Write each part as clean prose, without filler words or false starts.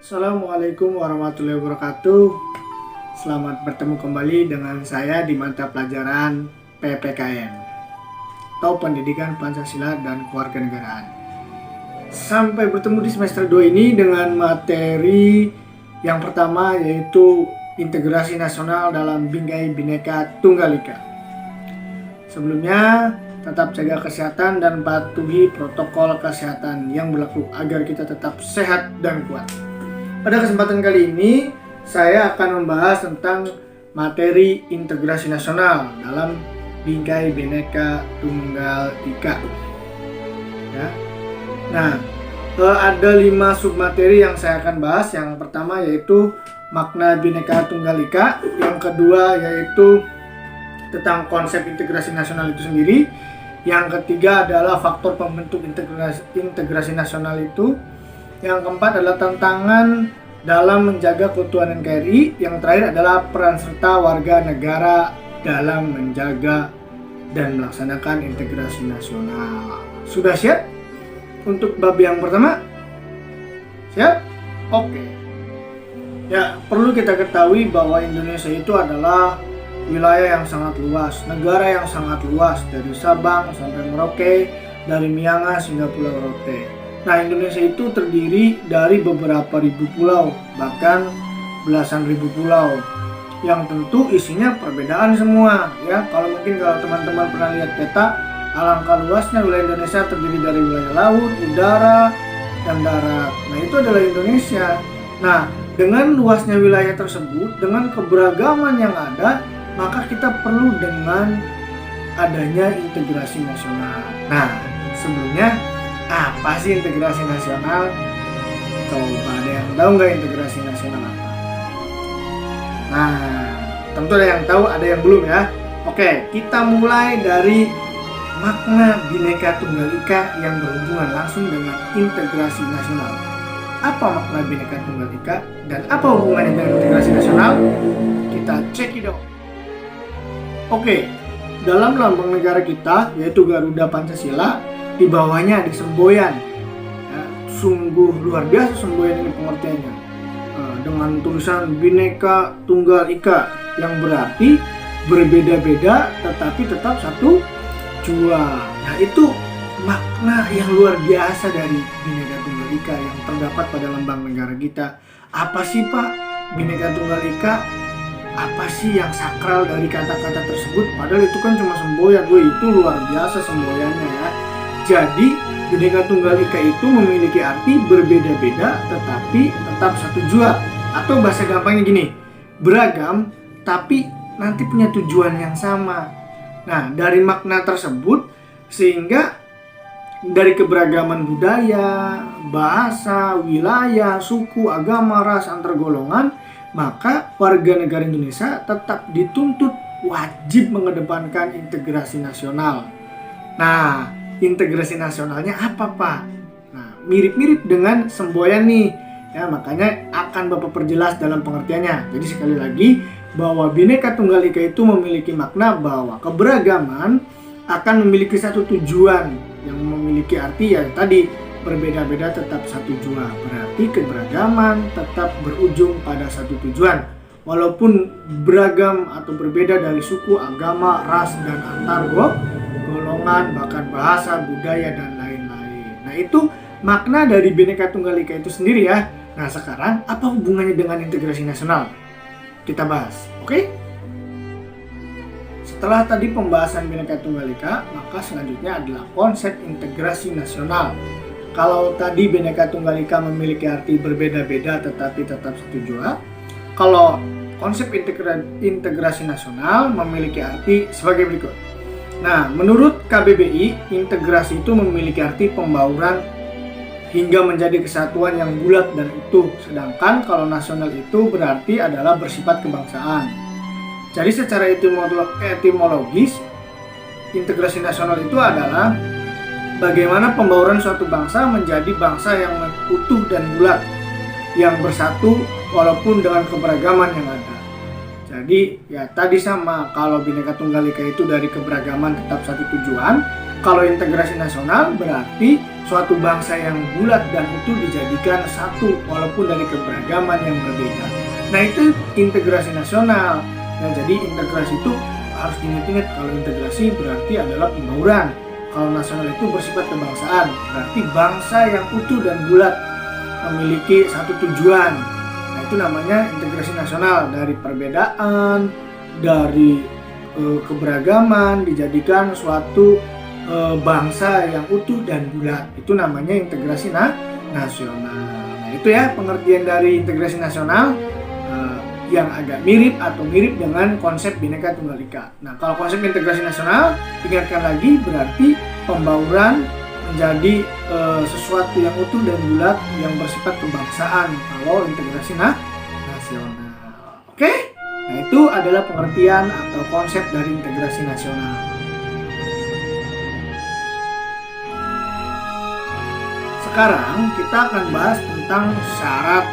Assalamualaikum warahmatullahi wabarakatuh. Selamat bertemu kembali dengan saya di mata pelajaran PPKN atau Pendidikan Pancasila dan Kewarganegaraan. Sampai bertemu di semester 2 ini dengan materi yang pertama, yaitu integrasi nasional dalam Bingkai Bhinneka Tunggal Ika. Sebelumnya, tetap jaga kesehatan dan patuhi protokol kesehatan yang berlaku agar kita tetap sehat dan kuat. Pada kesempatan kali ini, saya akan membahas tentang materi integrasi nasional dalam Bingkai Bhinneka Tunggal Ika. Ya. Nah, ada 5 submateri yang saya akan bahas. Yang pertama yaitu makna Bhinneka Tunggal Ika. Yang kedua yaitu tentang konsep integrasi nasional itu sendiri. Yang ketiga adalah faktor pembentuk integrasi nasional itu. Yang keempat adalah tantangan dalam menjaga keutuhan NKRI. Yang terakhir adalah peran serta warga negara dalam menjaga dan melaksanakan integrasi nasional. Sudah siap untuk bab yang pertama? Siap? Oke. Ya, perlu kita ketahui bahwa Indonesia itu adalah wilayah yang sangat luas, negara yang sangat luas, dari Sabang sampai Merauke, dari Miangas hingga Pulau Rote. Nah, Indonesia itu terdiri dari beberapa ribu pulau, bahkan belasan ribu pulau, yang tentu isinya perbedaan semua. Ya, kalau teman-teman pernah lihat peta, alangkah luasnya wilayah Indonesia terdiri dari wilayah laut, udara, dan darat. Nah, itu adalah Indonesia. Nah, dengan luasnya wilayah tersebut, dengan keberagaman yang ada, maka kita perlu dengan adanya integrasi nasional. Nah, sebelumnya apa sih integrasi nasional? Coba ada yang tahu nggak integrasi nasional apa? Nah, tentu ada yang tahu, ada yang belum ya. Oke, kita mulai dari makna Bhinneka Tunggal Ika yang berhubungan langsung dengan integrasi nasional. Apa makna Bhinneka Tunggal Ika dan apa hubungannya dengan integrasi nasional? Kita cek itu. Oke, dalam lambang negara kita yaitu Garuda Pancasila, di bawahnya ada semboyan. Ya, sungguh luar biasa semboyan ini pengertiannya. Dengan tulisan Bhinneka Tunggal Ika yang berarti berbeda-beda tetapi tetap satu jua. Nah, itu makna yang luar biasa dari Bhinneka Tunggal Ika yang terdapat pada lambang negara kita. Apa sih Pak Bhinneka Tunggal Ika? Apa sih yang sakral dari kata-kata tersebut? Padahal itu kan cuma semboyan. Itu luar biasa semboyannya ya. Jadi Bhinneka Tunggal Ika itu memiliki arti berbeda-beda tetapi tetap satu jua. Atau bahasa gampangnya gini, beragam tapi nanti punya tujuan yang sama. Nah, dari makna tersebut sehingga dari keberagaman budaya, bahasa, wilayah, suku, agama, ras, antar golongan, maka warga negara Indonesia tetap dituntut wajib mengedepankan integrasi nasional. Nah, integrasi nasionalnya apa Pak? Nah, mirip-mirip dengan semboyan nih. Ya, makanya akan Bapak perjelas dalam pengertiannya. Jadi sekali lagi bahwa Bhinneka Tunggal Ika itu memiliki makna bahwa keberagaman akan memiliki satu tujuan yang memiliki arti ya tadi berbeda-beda tetap satu jua. Berarti keberagaman tetap berujung pada satu tujuan. Walaupun beragam atau berbeda dari suku, agama, ras, dan antar golongan, bahkan bahasa, budaya, dan lain-lain. Nah, itu makna dari Bhinneka Tunggal Ika itu sendiri ya. Nah, sekarang apa hubungannya dengan integrasi nasional? Kita bahas, oke? Setelah tadi pembahasan Bhinneka Tunggal Ika, maka selanjutnya adalah konsep integrasi nasional. Kalau tadi Bhinneka Tunggal Ika memiliki arti berbeda-beda tetapi tetap satu jua, kalau konsep integrasi nasional memiliki arti sebagai berikut. Nah, menurut KBBI, integrasi itu memiliki arti pembauran hingga menjadi kesatuan yang bulat dan utuh. Sedangkan kalau nasional itu berarti adalah bersifat kebangsaan. Jadi secara etimologis, integrasi nasional itu adalah bagaimana pembauran suatu bangsa menjadi bangsa yang utuh dan bulat, yang bersatu walaupun dengan keberagaman yang ada. Jadi ya tadi sama, kalau Bhinneka Tunggal Ika itu dari keberagaman tetap satu tujuan. Kalau integrasi nasional berarti suatu bangsa yang bulat dan utuh dijadikan satu walaupun dari keberagaman yang berbeda. Nah, itu integrasi nasional. Nah, jadi integrasi itu harus diingat-ingat, kalau integrasi berarti adalah pembauran. Kalau nasional itu bersifat kebangsaan, berarti bangsa yang utuh dan bulat memiliki satu tujuan. Nah, itu namanya integrasi nasional. Dari perbedaan, dari keberagaman dijadikan suatu bangsa yang utuh dan bulat. Itu namanya integrasi nasional. Nah, itu ya pengertian dari integrasi nasional yang agak mirip atau mirip dengan konsep Bhinneka Tunggal Ika. Nah, kalau konsep integrasi nasional, ingatkan lagi, berarti pembauran menjadi sesuatu yang utuh dan bulat yang bersifat kebangsaan. Kalau integrasi nasional. Oke? Nah, itu adalah pengertian atau konsep dari integrasi nasional. Sekarang kita akan bahas tentang syarat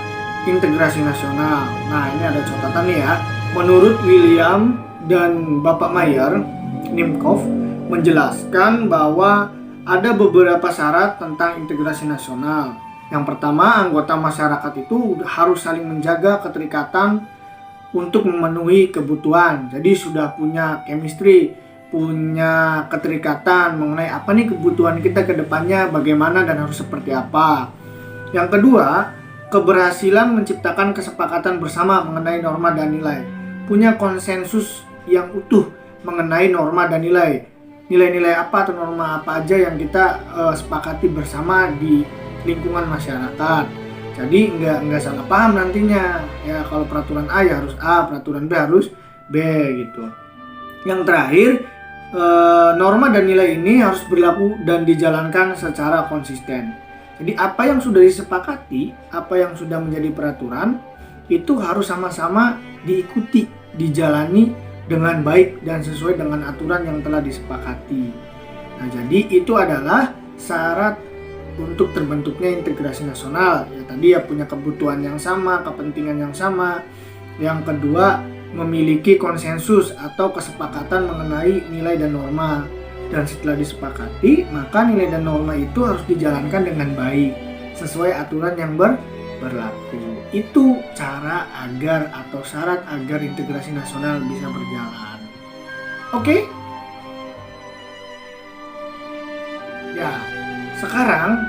integrasi nasional. Nah, ini ada catatan nih ya. Menurut William dan Bapak Mayer, Nimkov menjelaskan bahwa ada beberapa syarat tentang integrasi nasional. Yang pertama, anggota masyarakat itu harus saling menjaga keterikatan untuk memenuhi kebutuhan. Jadi sudah punya chemistry, punya keterikatan mengenai apa nih kebutuhan kita ke depannya, bagaimana dan harus seperti apa. Yang kedua, keberhasilan menciptakan kesepakatan bersama mengenai norma dan nilai. Punya konsensus yang utuh mengenai norma dan nilai. Nilai-nilai apa atau norma apa aja yang kita sepakati bersama di lingkungan masyarakat. Jadi nggak salah paham nantinya. Ya, kalau peraturan A ya harus A, peraturan B harus B gitu. Yang terakhir, norma dan nilai ini harus berlaku dan dijalankan secara konsisten. Jadi apa yang sudah disepakati, apa yang sudah menjadi peraturan, itu harus sama-sama diikuti, dijalani dengan baik dan sesuai dengan aturan yang telah disepakati. Nah, jadi itu adalah syarat untuk terbentuknya integrasi nasional. Ya, tadi ya punya kebutuhan yang sama, kepentingan yang sama. Yang kedua, memiliki konsensus atau kesepakatan mengenai nilai dan norma. Dan setelah disepakati, maka nilai dan norma itu harus dijalankan dengan baik sesuai aturan yang berlaku. Itu cara agar atau syarat agar integrasi nasional bisa berjalan. Oke? Ya, sekarang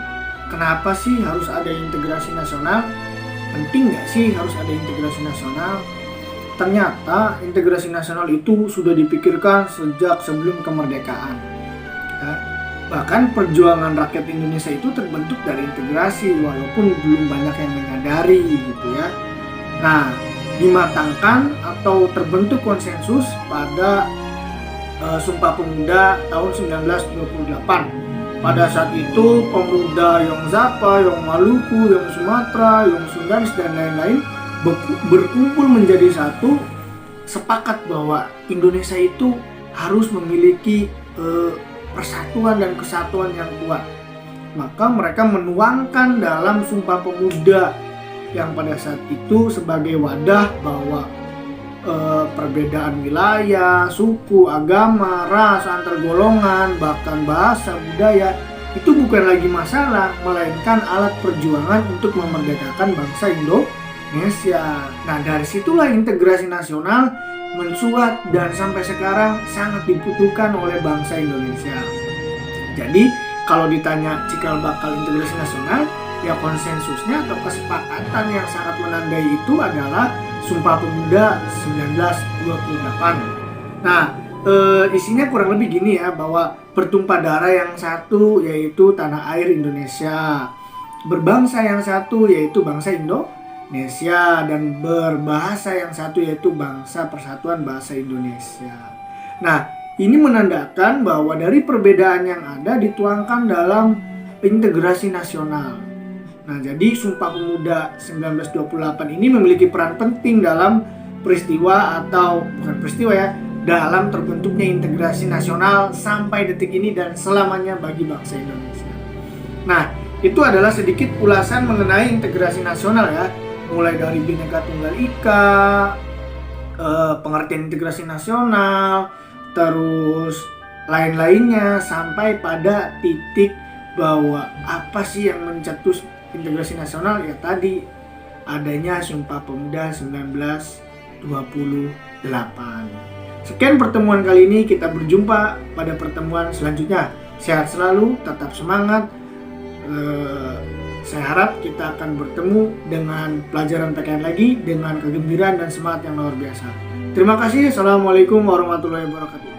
kenapa sih harus ada integrasi nasional? Penting nggak sih harus ada integrasi nasional? Ternyata integrasi nasional itu sudah dipikirkan sejak sebelum kemerdekaan. Ya, bahkan perjuangan rakyat Indonesia itu terbentuk dari integrasi walaupun belum banyak yang menyadari gitu ya. Nah, dimatangkan atau terbentuk konsensus pada Sumpah Pemuda tahun 1928. Pada saat itu pemuda Yong Zappa, Yong Maluku, Yong Sumatera, Yong Sundanis dan lain-lain berkumpul menjadi satu, sepakat bahwa Indonesia itu harus memiliki persatuan dan kesatuan yang kuat. Maka mereka menuangkan dalam Sumpah Pemuda yang pada saat itu sebagai wadah bahwa perbedaan wilayah, suku, agama, ras, antar golongan, bahkan bahasa, budaya itu bukan lagi masalah, melainkan alat perjuangan untuk memerdekakan bangsa Indonesia. Nah, dari situlah integrasi nasional mensuat dan sampai sekarang sangat dibutuhkan oleh bangsa Indonesia. Jadi, kalau ditanya cikal bakal integrasi nasional, ya konsensusnya atau kesepakatan yang sangat menandai itu adalah Sumpah Pemuda 1928. Nah, isinya kurang lebih gini ya, bahwa bertumpah darah yang satu yaitu tanah air Indonesia, berbangsa yang satu yaitu bangsa Indonesia, dan berbahasa yang satu yaitu bangsa Persatuan Bahasa Indonesia. Nah, ini menandakan bahwa dari perbedaan yang ada dituangkan dalam integrasi nasional. Nah, jadi Sumpah Pemuda 1928 ini memiliki peran penting dalam peristiwa atau bukan peristiwa ya, dalam terbentuknya integrasi nasional sampai detik ini dan selamanya bagi bangsa Indonesia. Nah, itu adalah sedikit ulasan mengenai integrasi nasional ya, mulai dari Bhinneka Tunggal Ika, pengertian integrasi nasional, terus lain-lainnya sampai pada titik bahwa apa sih yang mencetus integrasi nasional? Ya tadi adanya Sumpah Pemuda 1928. Sekian pertemuan kali ini, kita berjumpa pada pertemuan selanjutnya. Sehat selalu, tetap semangat. Saya harap kita akan bertemu dengan pelajaran PKN lagi dengan kegembiraan dan semangat yang luar biasa. Terima kasih. Assalamualaikum warahmatullahi wabarakatuh.